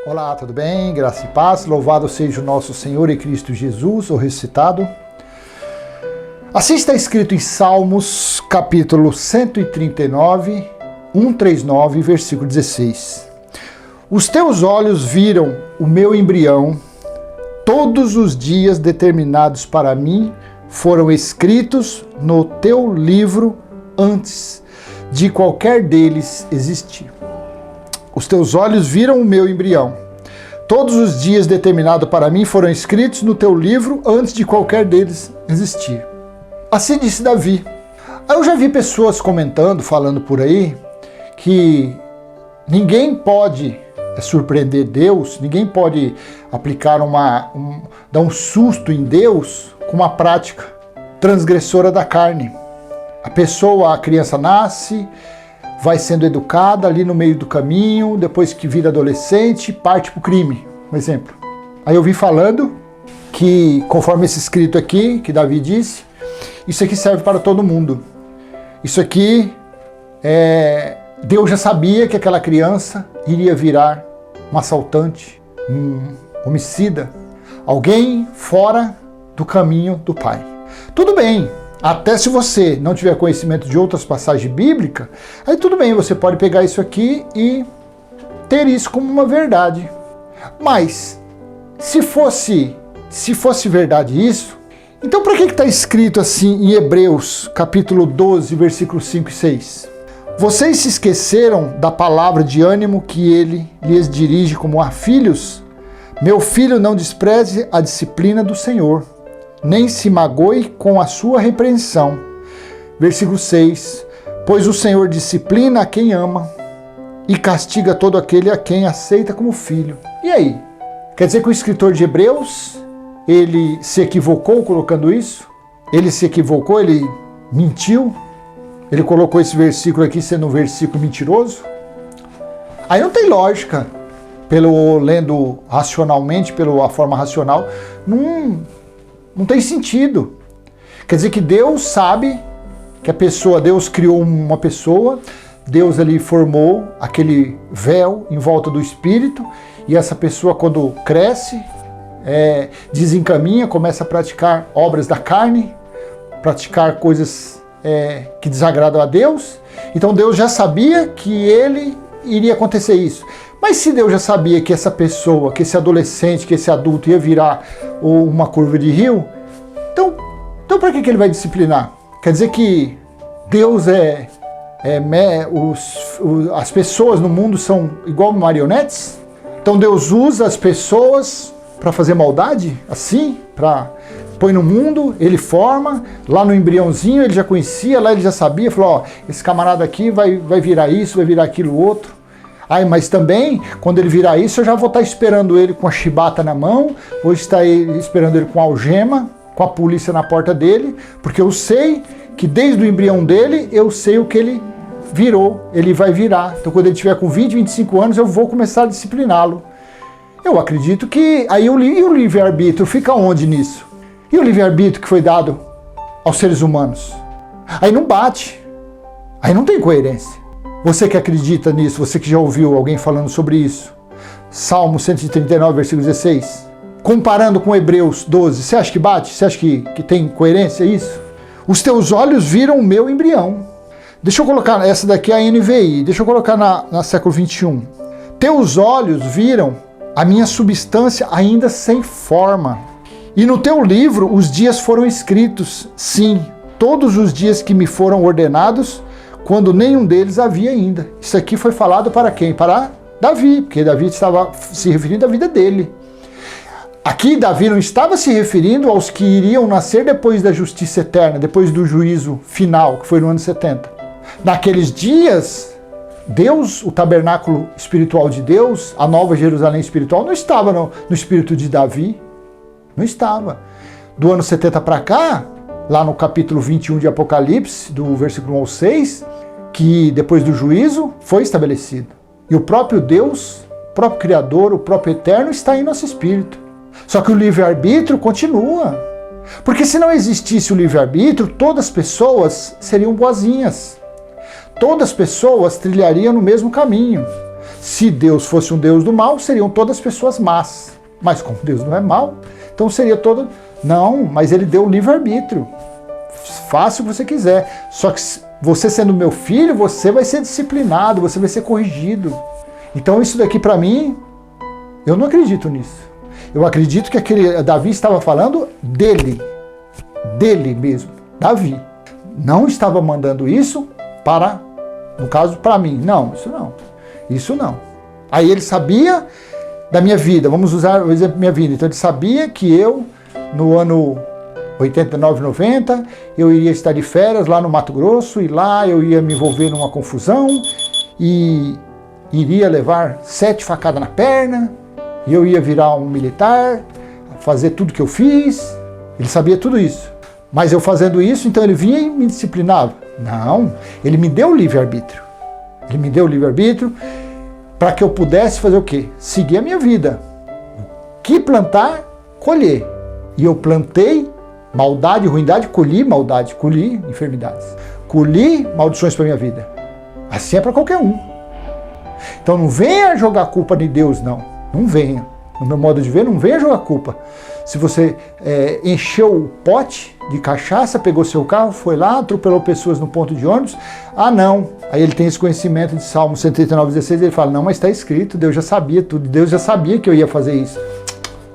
Olá, tudo bem? Graça e paz, louvado seja o nosso Senhor e Cristo Jesus, o ressuscitado. Assim está escrito em Salmos, capítulo 139, 139, versículo 16. Os teus olhos viram o meu embrião, todos os dias determinados para mim foram escritos no teu livro antes de qualquer deles existir. Os teus olhos viram o meu embrião. Todos os dias determinados para mim foram escritos no teu livro antes de qualquer deles existir. Assim disse Davi. Eu já vi pessoas comentando, falando por aí, que ninguém pode surpreender Deus, ninguém pode aplicar dar um susto em Deus com uma prática transgressora da carne. A criança nasce, vai sendo educada ali no meio do caminho, depois que vira adolescente, parte para o crime, um exemplo. Aí eu vi falando que, conforme esse escrito aqui, que Davi disse, isso aqui serve para todo mundo. Isso aqui, Deus já sabia que aquela criança iria virar um assaltante, um homicida, alguém fora do caminho do Pai. Tudo bem. Até se você não tiver conhecimento de outras passagens bíblicas, aí tudo bem, você pode pegar isso aqui e ter isso como uma verdade. Mas, se fosse verdade isso, então por que está escrito assim em Hebreus, capítulo 12, versículos 5 e 6? Vocês se esqueceram da palavra de ânimo que ele lhes dirige como a filhos? Meu filho, não despreze a disciplina do Senhor, nem se magoe com a sua repreensão. Versículo 6. Pois o Senhor disciplina a quem ama e castiga todo aquele a quem aceita como filho. E aí? Quer dizer que o escritor de Hebreus, ele se equivocou colocando isso? Ele se equivocou, ele mentiu? Ele colocou esse versículo aqui sendo um versículo mentiroso? Aí não tem lógica. Lendo racionalmente, pela forma racional, não tem sentido. Quer dizer que Deus sabe que Deus criou uma pessoa, Deus ali formou aquele véu em volta do espírito, e essa pessoa, quando cresce, desencaminha, começa a praticar obras da carne, praticar coisas que desagradam a Deus. Então Deus já sabia que iria acontecer isso. Mas se Deus já sabia que essa pessoa, que esse adolescente, que esse adulto ia virar uma curva de rio, então para que ele vai disciplinar? Quer dizer que Deus as pessoas no mundo são igual marionetes? Então Deus usa as pessoas para fazer maldade? Assim? Põe no mundo, ele forma, lá no embriãozinho ele já conhecia, lá ele já sabia, falou, esse camarada aqui vai virar isso, vai virar aquilo outro. Mas também, quando ele virar isso, eu já vou estar esperando ele com a chibata na mão, vou estar esperando ele com a algema, com a polícia na porta dele, porque eu sei que desde o embrião dele, eu sei o que ele virou, ele vai virar. Então quando ele tiver com 20, 25 anos, eu vou começar a discipliná-lo. Eu acredito que aí o livre-arbítrio fica onde nisso? E o livre-arbítrio que foi dado aos seres humanos? Aí não bate, aí não tem coerência. Você que acredita nisso, você que já ouviu alguém falando sobre isso, Salmo 139, versículo 16, comparando com Hebreus 12, você acha que bate? Você acha que tem coerência isso? Os teus olhos viram o meu embrião. Deixa eu colocar, essa daqui é a NVI, deixa eu colocar na século 21. Teus olhos viram a minha substância ainda sem forma. E no teu livro os dias foram escritos, sim, todos os dias que me foram ordenados, quando nenhum deles havia ainda. Isso aqui foi falado para quem? Para Davi, porque Davi estava se referindo à vida dele. Aqui Davi não estava se referindo aos que iriam nascer depois da justiça eterna, depois do juízo final, que foi no ano 70. Naqueles dias, Deus, o tabernáculo espiritual de Deus, a nova Jerusalém espiritual, não estava no espírito de Davi. Não estava. Do ano 70 para cá, lá no capítulo 21 de Apocalipse, do versículo 1 ao 6, que depois do juízo foi estabelecido. E o próprio Deus, o próprio Criador, o próprio Eterno está em nosso espírito. Só que o livre-arbítrio continua. Porque se não existisse o livre-arbítrio, todas as pessoas seriam boazinhas. Todas as pessoas trilhariam no mesmo caminho. Se Deus fosse um Deus do mal, seriam todas pessoas más. Mas como Deus não é mal, então seria todo... Não, mas ele deu o livre-arbítrio. Faça o que você quiser. Só que você sendo meu filho, você vai ser disciplinado, você vai ser corrigido. Então isso daqui para mim, eu não acredito nisso. Eu acredito que aquele Davi estava falando dele mesmo, Davi. Não estava mandando isso para, no caso, para mim. Não, isso não. Aí ele sabia da minha vida, vamos usar o exemplo da minha vida. Então ele sabia que eu, no ano 89, 90, eu iria estar de férias lá no Mato Grosso, e lá eu ia me envolver numa confusão, e iria levar 7 facadas na perna, e eu ia virar um militar, fazer tudo que eu fiz. Ele sabia tudo isso. Mas eu fazendo isso, então ele vinha e me disciplinava? Não, ele me deu o livre-arbítrio. Ele me deu o livre-arbítrio para que eu pudesse fazer o quê? Seguir a minha vida. O que plantar, colher. E eu plantei maldade, ruindade, colhi maldade, colhi enfermidades. Colhi maldições para minha vida. Assim é para qualquer um. Então não venha jogar a culpa de Deus, não. Não venha. No meu modo de ver, não venha jogar culpa. Se você encheu o pote de cachaça, pegou seu carro, foi lá, atropelou pessoas no ponto de ônibus, não. Aí ele tem esse conhecimento de Salmo 139:16, ele fala, não, mas está escrito, Deus já sabia tudo, Deus já sabia que eu ia fazer isso.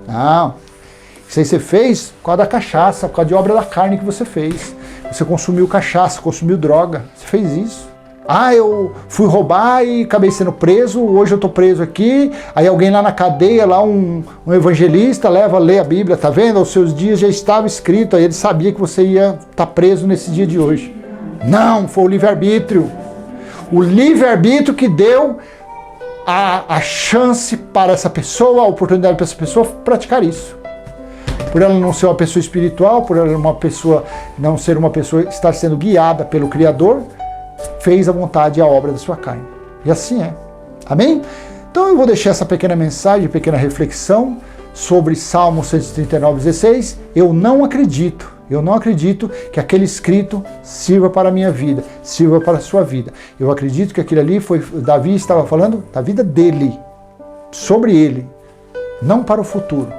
Não. Isso aí você fez por causa da cachaça, por causa de obra da carne que você fez. Você consumiu cachaça, consumiu droga, você fez isso. Eu fui roubar e acabei sendo preso, hoje eu estou preso aqui, aí alguém lá na cadeia, lá um evangelista, lê a Bíblia, tá vendo? Aos seus dias já estava escrito, aí ele sabia que você ia estar preso nesse dia de hoje. Não, foi o livre-arbítrio. O livre-arbítrio que deu a chance para essa pessoa, a oportunidade para essa pessoa praticar isso. Por ela não ser uma pessoa espiritual, por ela não ser uma pessoa estar sendo guiada pelo Criador, fez a vontade e a obra da sua carne. E assim é. Amém? Então eu vou deixar essa pequena mensagem, pequena reflexão sobre Salmo 139:16. Eu não acredito que aquele escrito sirva para a minha vida, sirva para a sua vida. Eu acredito que aquilo ali Davi estava falando da vida dele, sobre ele, não para o futuro.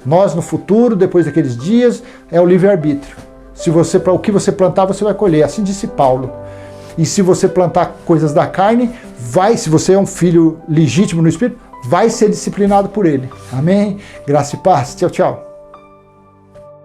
Nós no futuro, depois daqueles dias, é o livre-arbítrio. O que você plantar, você vai colher. Assim disse Paulo. E se você plantar coisas da carne, se você é um filho legítimo no Espírito, vai ser disciplinado por ele. Amém? Graça e paz. Tchau, tchau.